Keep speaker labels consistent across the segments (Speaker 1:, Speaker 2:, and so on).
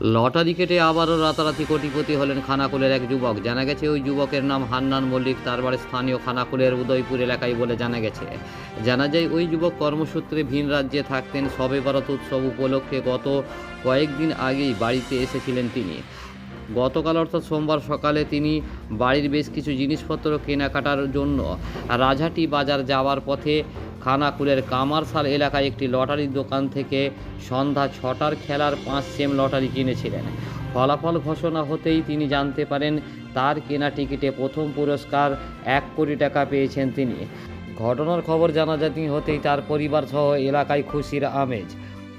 Speaker 1: Lottery কেটে আবারও রাতারাতি কোটিপতি হলেন খানাকুলের এক যুবক। জানা গেছে ওই যুবকের নাম হান্নান মল্লিক। তার বাড়ি স্থানীয় খানাকুলের উদয়পুর এলাকায় বলে জানা গেছে। জানা যায় ওই যুবক কর্মসূত্রে ভিন রাজ্যে থাকতেন। শবে বরাত উৎসব উপলক্ষে গত কয়েকদিন আগেই বাড়িতে এসেছিলেন তিনি। গতকাল অর্থাৎ সোমবার সকালে তিনি বাড়ির বেশ কিছু জিনিসপত্র কেনাকাটার জন্য রাজহাটি বাজার যাওয়ার পথে খানাকুলের কামারশাল এলাকায় একটি লটারির দোকান থেকে সন্ধ্যা ৬টার খেলার ৫ সেম লটারি কিনেছিলেন। ফলাফল ঘোষণা হতেই তিনি জানতে পারেন তার কেনা টিকিটে প্রথম পুরস্কার ১ কোটি টাকা পেয়েছেন তিনি। ঘটনার খবর জানাজানি হতেই তার পরিবার সহ এলাকায় খুশির আমেজ।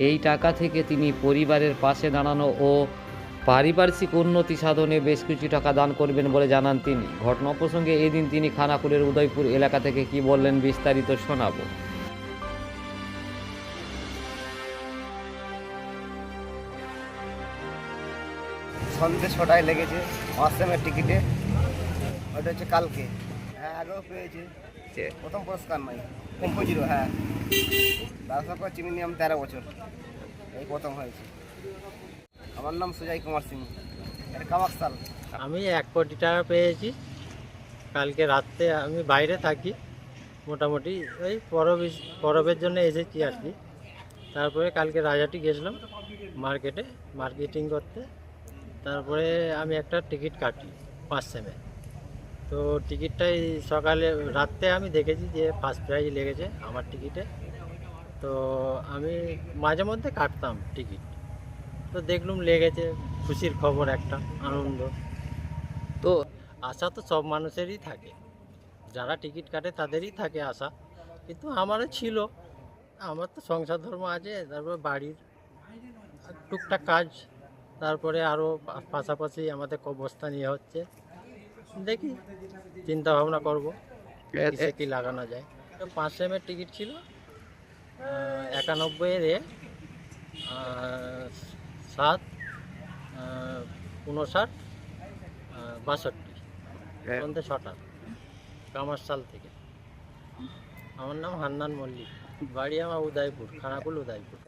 Speaker 1: এই টাকা থেকে তিনি পরিবারের পাশে দাঁড়ানো ও পারিপার্শ্বিক উন্নতি সাধনে বেশ কিছু টাকা দান করবেন বলে জানান তিনি। ঘটনা প্রসঙ্গে এদিন তিনি খানাকুলের উদয়পুর এলাকা থেকে কি বললেন বিস্তারিত শোনাবো।
Speaker 2: সন্ধ্যে ৬টায় লেগেছে অসমের টিকিটে। ওটা হচ্ছে কালকে। হ্যাঁ, আগেও পেয়েছে। প্রথম পুরস্কার নয়, কম্পোজিরো। হ্যাঁ, তারপর চিমিনিয়াম 13 বছর, এই প্রথম হয়েছে। আমার নাম সুজয় কুমার সিং, এটা কামারশাল।
Speaker 3: আমি ১ কোটি টাকা পেয়েছি কালকে রাত্রে। আমি বাইরে থাকি, মোটামুটি ওই পরবের জন্য এসেছি আর কি। তারপরে কালকে রাজাটি গেছিলাম মার্কেটিং করতে। তারপরে আমি একটা টিকিট কাটি ৫ সেমে। তো টিকিটটাই সকালে রাত্রে আমি দেখেছি যে ফার্স্ট প্রাইজ লেগেছে আমার টিকিটে। তো আমি মাঝে মধ্যে কাটতাম টিকিট, তো দেখলুম লেগেছে। খুশির খবর, একটা আনন্দ।
Speaker 1: তো
Speaker 3: আশা তো সব মানুষেরই থাকে, যারা টিকিট কাটে তাদেরই থাকে আশা, কিন্তু আমারও ছিল। আমার তো সংসার ধর্ম আছে, তারপর বাড়ির টুকটাক কাজ, তারপরে আরও পাশাপাশি আমাদের বস্তা নিয়ে হচ্ছে। দেখি, চিন্তা ভাবনা করবো কিসে কি লাগানো যায়। তো ৫ সেমের টিকিট ছিল ৯১-এর ৭, ৫৯, ৬২, সন্ধ্যে ৬টা, কামারশাল থেকে। আমার নাম হান্নান মল্লিক, বাড়ি আমার উদয়পুর, খানাকুল উদয়পুর।